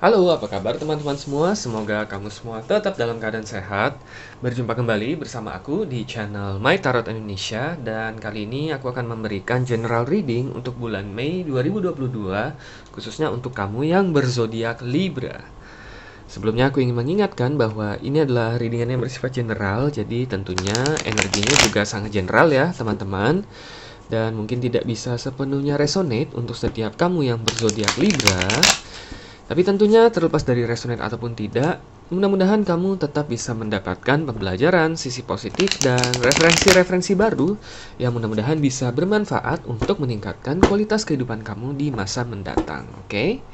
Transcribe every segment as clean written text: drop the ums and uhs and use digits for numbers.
Halo, apa kabar teman-teman semua? Semoga kamu semua tetap dalam keadaan sehat. Berjumpa kembali bersama aku di channel My Tarot Indonesia, dan kali ini aku akan memberikan general reading untuk bulan Mei 2022, khususnya untuk kamu yang berzodiak Libra. Sebelumnya aku ingin mengingatkan bahwa ini adalah readingan yang bersifat general, jadi tentunya energinya juga sangat general ya teman-teman. Dan mungkin tidak bisa sepenuhnya resonate untuk setiap kamu yang berzodiak Libra. Tapi tentunya terlepas dari resonate ataupun tidak, mudah-mudahan kamu tetap bisa mendapatkan pembelajaran, sisi positif, dan referensi-referensi baru yang mudah-mudahan bisa bermanfaat untuk meningkatkan kualitas kehidupan kamu di masa mendatang. Oke?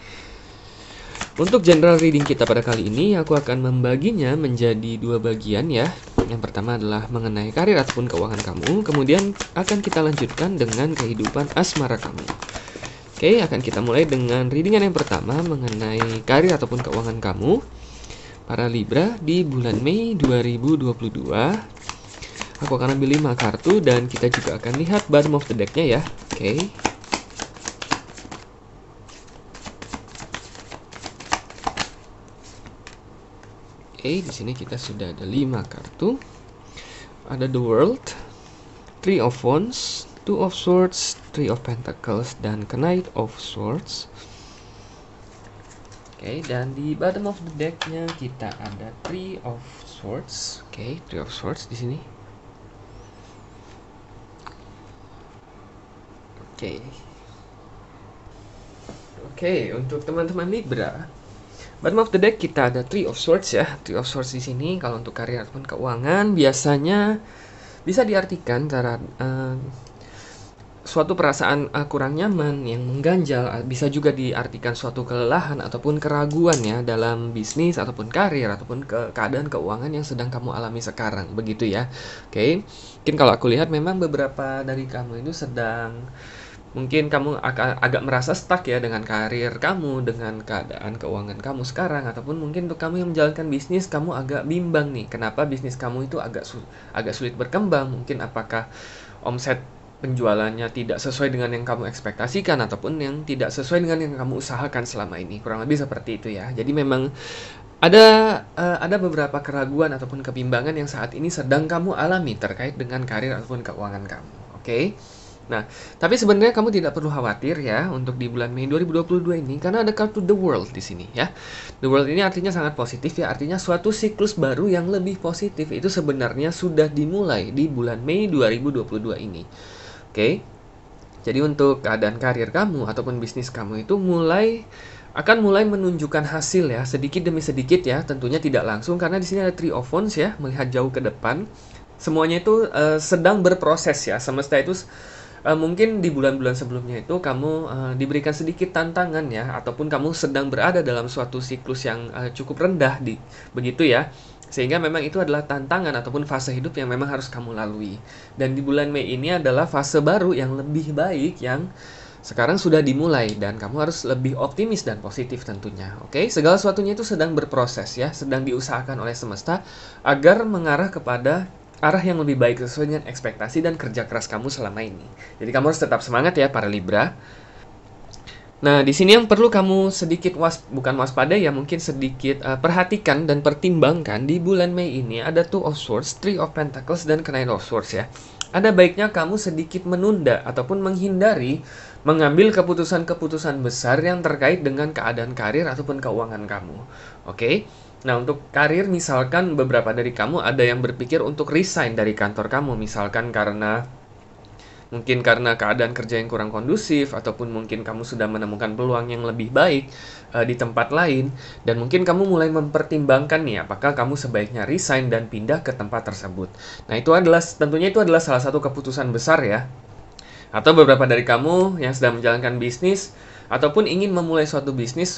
Untuk general reading kita pada kali ini, aku akan membaginya menjadi dua bagian ya. Yang pertama adalah mengenai karir ataupun keuangan kamu, kemudian akan kita lanjutkan dengan kehidupan asmara kamu. Oke, akan kita mulai dengan readingan yang pertama mengenai karir ataupun keuangan kamu, para Libra, di bulan Mei 2022. Aku akan ambil 5 kartu dan kita juga akan lihat bottom of the deck-nya ya. Oke. Oke, di sini kita sudah ada 5 kartu. Ada The World, Three of Wands, Two of Swords, Three of Pentacles, dan Knight of Swords. Oke, dan di bottom of the deck-nya kita ada Three of Swords. Oke, Three of Swords di sini. Oke, untuk teman-teman Libra, bottom of the deck kita ada Three of Swords ya. Three of Swords di sini kalau untuk karir ataupun keuangan biasanya bisa diartikan cara suatu perasaan kurang nyaman yang mengganjal, bisa juga diartikan suatu kelelahan ataupun keraguan ya dalam bisnis ataupun karir ataupun keadaan keuangan yang sedang kamu alami sekarang, begitu ya. Oke, mungkin kalau aku lihat memang beberapa dari kamu itu sedang, mungkin kamu agak merasa stuck ya dengan karir kamu, dengan keadaan keuangan kamu sekarang, ataupun mungkin untuk kamu yang menjalankan bisnis, kamu agak bimbang nih, kenapa bisnis kamu itu agak sulit berkembang, mungkin apakah omset penjualannya tidak sesuai dengan yang kamu ekspektasikan ataupun yang tidak sesuai dengan yang kamu usahakan selama ini. Kurang lebih seperti itu ya. Jadi memang ada beberapa keraguan ataupun kebimbangan yang saat ini sedang kamu alami terkait dengan karir ataupun keuangan kamu. Oke? Nah, tapi sebenarnya kamu tidak perlu khawatir ya untuk di bulan Mei 2022 ini, karena ada kartu The World di sini ya. The World ini artinya sangat positif ya, artinya suatu siklus baru yang lebih positif itu sebenarnya sudah dimulai di bulan Mei 2022 ini. Oke. Jadi untuk keadaan karir kamu ataupun bisnis kamu itu akan mulai menunjukkan hasil ya, sedikit demi sedikit ya, tentunya tidak langsung karena di sini ada Three of Wands ya, melihat jauh ke depan. Semuanya itu sedang berproses ya. Semesta itu mungkin di bulan-bulan sebelumnya itu kamu diberikan sedikit tantangan ya, ataupun kamu sedang berada dalam suatu siklus yang cukup rendah begitu ya. Sehingga memang itu adalah tantangan ataupun fase hidup yang memang harus kamu lalui. Dan di bulan Mei ini adalah fase baru yang lebih baik yang sekarang sudah dimulai, dan kamu harus lebih optimis dan positif tentunya. Oke, segala sesuatunya itu sedang berproses ya, sedang diusahakan oleh semesta agar mengarah kepada arah yang lebih baik sesuai dengan ekspektasi dan kerja keras kamu selama ini. Jadi kamu harus tetap semangat ya para Libra. Nah, di sini yang perlu kamu sedikit bukan waspada ya, mungkin sedikit perhatikan dan pertimbangkan di bulan Mei ini ada Two of Swords, Three of Pentacles, dan Knight of Swords ya. Ada baiknya kamu sedikit menunda ataupun menghindari mengambil keputusan-keputusan besar yang terkait dengan keadaan karir ataupun keuangan kamu. Oke? Nah, untuk karir misalkan beberapa dari kamu ada yang berpikir untuk resign dari kantor kamu, misalkan mungkin karena keadaan kerja yang kurang kondusif, ataupun mungkin kamu sudah menemukan peluang yang lebih baik di tempat lain, dan mungkin kamu mulai mempertimbangkan nih apakah kamu sebaiknya resign dan pindah ke tempat tersebut. Nah, tentunya itu adalah salah satu keputusan besar ya. Atau beberapa dari kamu yang sedang menjalankan bisnis ataupun ingin memulai suatu bisnis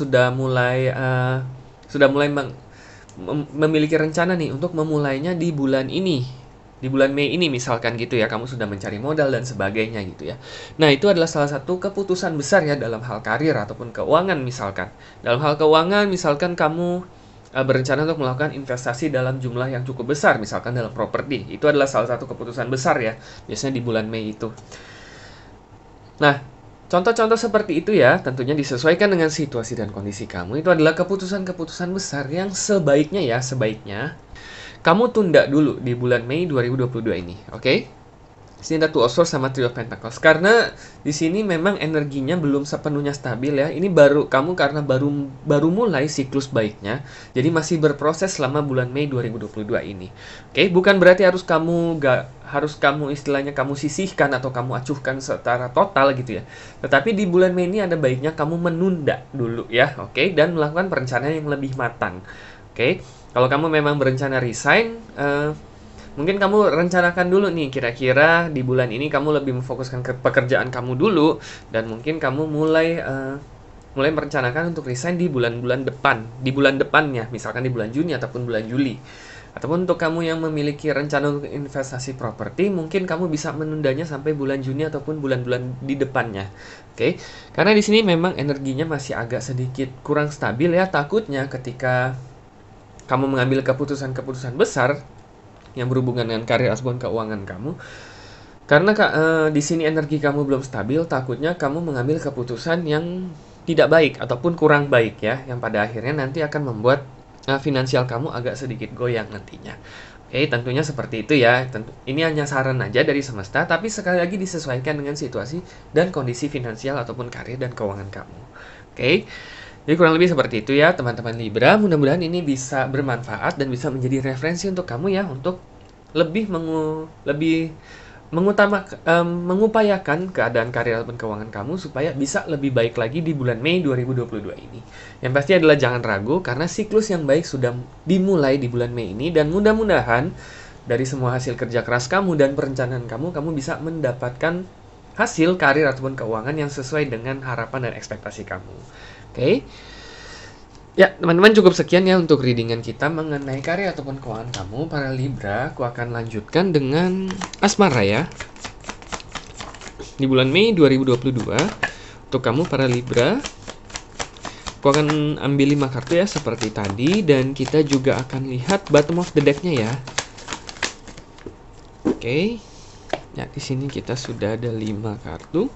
memiliki rencana nih untuk memulainya di bulan ini. Di bulan Mei ini misalkan gitu ya, kamu sudah mencari modal dan sebagainya gitu ya. Nah, itu adalah salah satu keputusan besar ya dalam hal karir ataupun keuangan misalkan. Dalam hal keuangan misalkan kamu berencana untuk melakukan investasi dalam jumlah yang cukup besar, misalkan dalam properti. Itu adalah salah satu keputusan besar ya, biasanya di bulan Mei itu. Nah, Contoh-contoh seperti itu ya, tentunya disesuaikan dengan situasi dan kondisi kamu. Itu adalah keputusan-keputusan besar yang sebaiknya kamu tunda dulu di bulan Mei 2022 ini, oke? Sini ada Two of Swords sama Three of Pentacles. Karena di sini memang energinya belum sepenuhnya stabil ya. Ini kamu karena baru mulai siklus baiknya. Jadi masih berproses selama bulan Mei 2022 ini. Oke, bukan berarti harus kamu istilahnya kamu sisihkan atau kamu acuhkan secara total gitu ya. Tetapi di bulan Mei ini ada baiknya kamu menunda dulu ya, oke, dan melakukan perencanaan yang lebih matang. Oke, kalau kamu memang berencana resign, mungkin kamu rencanakan dulu nih, kira-kira di bulan ini kamu lebih memfokuskan ke pekerjaan kamu dulu, dan mungkin kamu mulai merencanakan untuk resign di bulan-bulan depan, di bulan depannya, misalkan di bulan Juni ataupun bulan Juli. Ataupun untuk kamu yang memiliki rencana untuk investasi properti, mungkin kamu bisa menundanya sampai bulan Juni ataupun bulan-bulan di depannya. Oke, karena di sini memang energinya masih agak sedikit kurang stabil ya, takutnya ketika kamu mengambil keputusan-keputusan besar yang berhubungan dengan karir ataupun keuangan kamu. Karena di sini energi kamu belum stabil, takutnya kamu mengambil keputusan yang tidak baik ataupun kurang baik ya, yang pada akhirnya nanti akan membuat finansial kamu agak sedikit goyang nantinya. Oke, tentunya seperti itu ya. Ini hanya saran aja dari semesta, tapi sekali lagi disesuaikan dengan situasi dan kondisi finansial ataupun karir dan keuangan kamu. Oke. Jadi kurang lebih seperti itu ya teman-teman Libra. Mudah-mudahan ini bisa bermanfaat dan bisa menjadi referensi untuk kamu ya, untuk lebih mengupayakan keadaan karir ataupun keuangan kamu supaya bisa lebih baik lagi di bulan Mei 2022 ini. Yang pasti adalah jangan ragu karena siklus yang baik sudah dimulai di bulan Mei ini, dan mudah-mudahan dari semua hasil kerja keras kamu dan perencanaan kamu bisa mendapatkan hasil karir ataupun keuangan yang sesuai dengan harapan dan ekspektasi kamu. Oke. Ya, teman-teman, cukup sekian ya untuk readingan kita mengenai karir ataupun keuangan kamu para Libra. Aku akan lanjutkan dengan asmara ya. Di bulan Mei 2022 untuk kamu para Libra, aku akan ambil 5 kartu ya seperti tadi, dan kita juga akan lihat bottom of the deck-nya ya. Oke. Ya, di sini kita sudah ada 5 kartu.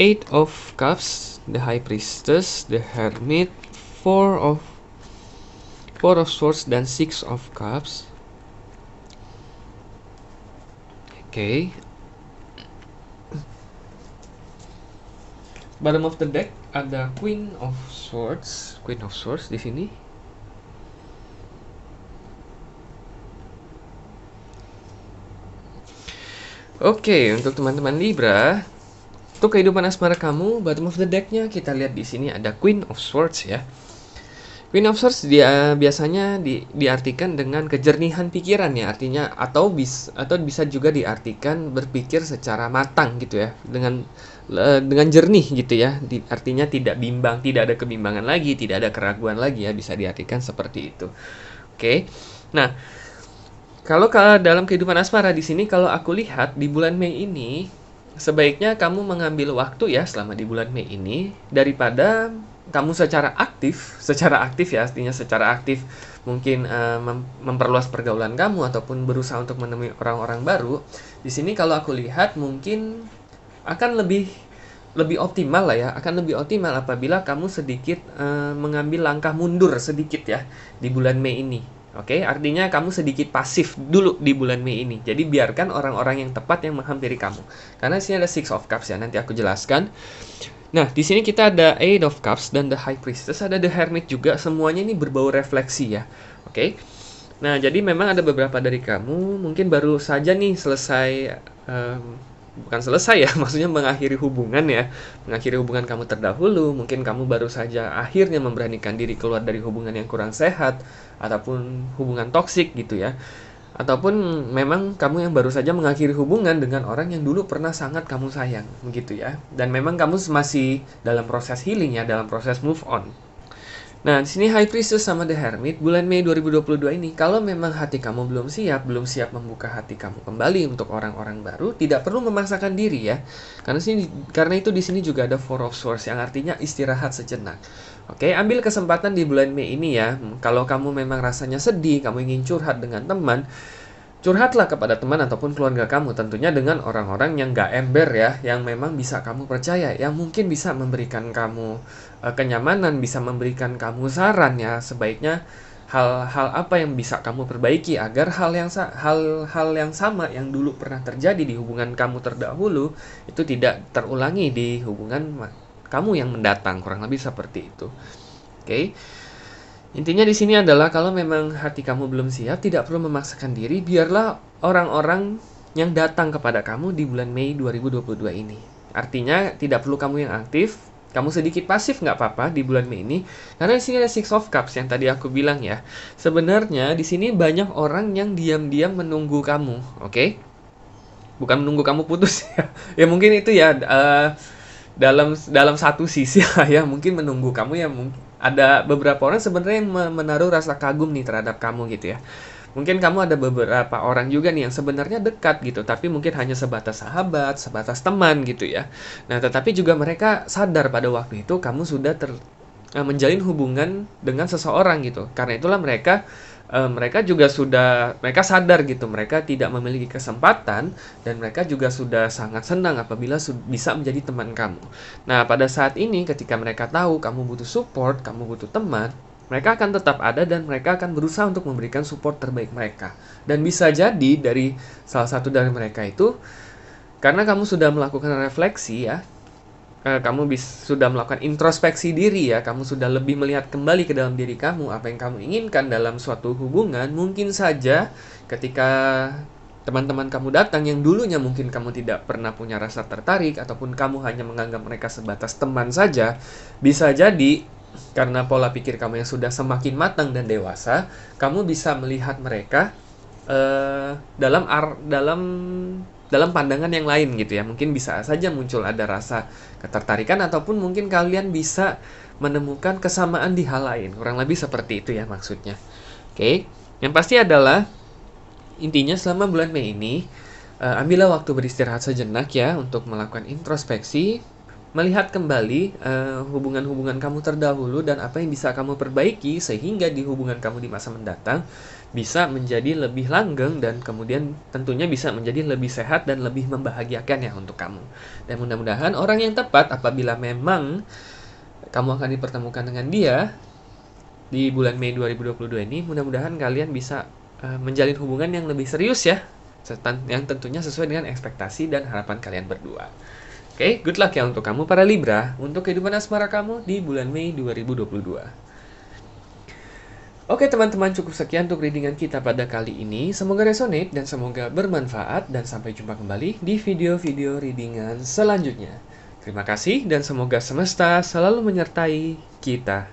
Eight of Cups, the High Priestess, the Hermit, Four of Swords, dan Six of Cups. Oke. Bottom of the deck ada Queen of Swords di sini. Oke, untuk teman-teman Libra, untuk kehidupan asmara kamu, bottom of the deck-nya kita lihat di sini ada Queen of Swords ya. Queen of Swords dia biasanya diartikan dengan kejernihan pikiran ya, artinya atau bisa juga diartikan berpikir secara matang gitu ya, dengan jernih gitu ya. Artinya tidak bimbang, tidak ada kebimbangan lagi, tidak ada keraguan lagi ya, bisa diartikan seperti itu. Oke. Nah, kalau dalam kehidupan asmara di sini, kalau aku lihat di bulan Mei ini, sebaiknya kamu mengambil waktu ya selama di bulan Mei ini, daripada kamu secara aktif ya, artinya secara aktif mungkin memperluas pergaulan kamu ataupun berusaha untuk menemui orang-orang baru. Di sini kalau aku lihat mungkin akan lebih optimal lah ya, akan lebih optimal apabila kamu sedikit mengambil langkah mundur sedikit ya di bulan Mei ini. Oke, artinya kamu sedikit pasif dulu di bulan Mei ini. Jadi biarkan orang-orang yang tepat yang menghampiri kamu. Karena di sini ada Six of Cups ya, nanti aku jelaskan. Nah, di sini kita ada Eight of Cups dan the High Priestess, ada the Hermit juga. Semuanya ini berbau refleksi ya. Oke. Nah, jadi memang ada beberapa dari kamu mungkin baru saja nih selesai, bukan selesai ya, maksudnya mengakhiri hubungan ya. Mengakhiri hubungan kamu terdahulu, mungkin kamu baru saja akhirnya memberanikan diri keluar dari hubungan yang kurang sehat ataupun hubungan toksik gitu ya. Ataupun memang kamu yang baru saja mengakhiri hubungan dengan orang yang dulu pernah sangat kamu sayang, begitu ya. Dan memang kamu masih dalam proses healing ya, dalam proses move on. Nah, di sini High Priestess sama The Hermit bulan Mei 2022 ini, kalau memang hati kamu belum siap membuka hati kamu kembali untuk orang-orang baru, tidak perlu memaksakan diri ya. Karena itu di sini juga ada Four of Swords yang artinya istirahat sejenak. Oke, ambil kesempatan di bulan Mei ini ya. Kalau kamu memang rasanya sedih, kamu ingin curhat dengan teman, Curhatlah kepada teman ataupun keluarga kamu, tentunya dengan orang-orang yang nggak ember ya, yang memang bisa kamu percaya, yang mungkin bisa memberikan kamu kenyamanan, bisa memberikan kamu saran ya, sebaiknya hal-hal apa yang bisa kamu perbaiki agar hal-hal yang sama yang dulu pernah terjadi di hubungan kamu terdahulu itu tidak terulangi di hubungan kamu yang mendatang, kurang lebih seperti itu. Oke. Intinya di sini adalah kalau memang hati kamu belum siap, tidak perlu memaksakan diri, biarlah orang-orang yang datang kepada kamu di bulan Mei 2022 ini. Artinya tidak perlu kamu yang aktif, kamu sedikit pasif nggak apa-apa di bulan Mei ini, karena di sini ada Six of Cups yang tadi aku bilang ya. Sebenarnya di sini banyak orang yang diam-diam menunggu kamu, oke? Bukan menunggu kamu putus ya. Ya mungkin itu ya dalam satu sisi lah ya, mungkin menunggu kamu ya, mungkin ada beberapa orang sebenarnya yang menaruh rasa kagum nih terhadap kamu gitu ya. Mungkin kamu ada beberapa orang juga nih yang sebenarnya dekat gitu, tapi mungkin hanya sebatas sahabat, sebatas teman gitu ya. Nah, tetapi juga mereka sadar pada waktu itu kamu sudah menjalin hubungan dengan seseorang gitu. Karena itulah mereka juga mereka sadar gitu, mereka tidak memiliki kesempatan dan mereka juga sudah sangat senang apabila bisa menjadi teman kamu. Nah, pada saat ini ketika mereka tahu kamu butuh support, kamu butuh teman, mereka akan tetap ada dan mereka akan berusaha untuk memberikan support terbaik mereka. Dan bisa jadi dari salah satu dari mereka itu, karena kamu sudah melakukan refleksi ya, kamu sudah melakukan introspeksi diri ya, kamu sudah lebih melihat kembali ke dalam diri kamu, apa yang kamu inginkan dalam suatu hubungan. Mungkin saja ketika teman-teman kamu datang yang dulunya mungkin kamu tidak pernah punya rasa tertarik, ataupun kamu hanya menganggap mereka sebatas teman saja, bisa jadi karena pola pikir kamu yang sudah semakin matang dan dewasa, kamu bisa melihat mereka dalam pandangan yang lain gitu ya. Mungkin bisa saja muncul ada rasa ketertarikan, ataupun mungkin kalian bisa menemukan kesamaan di hal lain. Kurang lebih seperti itu ya maksudnya. Oke. Yang pasti adalah intinya selama bulan Mei ini ambillah waktu beristirahat sejenak ya untuk melakukan introspeksi, melihat kembali hubungan-hubungan kamu terdahulu dan apa yang bisa kamu perbaiki sehingga di hubungan kamu di masa mendatang bisa menjadi lebih langgeng dan kemudian tentunya bisa menjadi lebih sehat dan lebih membahagiakan ya untuk kamu. Dan mudah-mudahan orang yang tepat apabila memang kamu akan dipertemukan dengan dia di bulan Mei 2022 ini, mudah-mudahan kalian bisa menjalin hubungan yang lebih serius ya, yang tentunya sesuai dengan ekspektasi dan harapan kalian berdua. Oke, good luck ya untuk kamu para Libra untuk kehidupan asmara kamu di bulan Mei 2022. Oke teman-teman, cukup sekian untuk readingan kita pada kali ini. Semoga resonate dan semoga bermanfaat, dan sampai jumpa kembali di video-video readingan selanjutnya. Terima kasih dan semoga semesta selalu menyertai kita.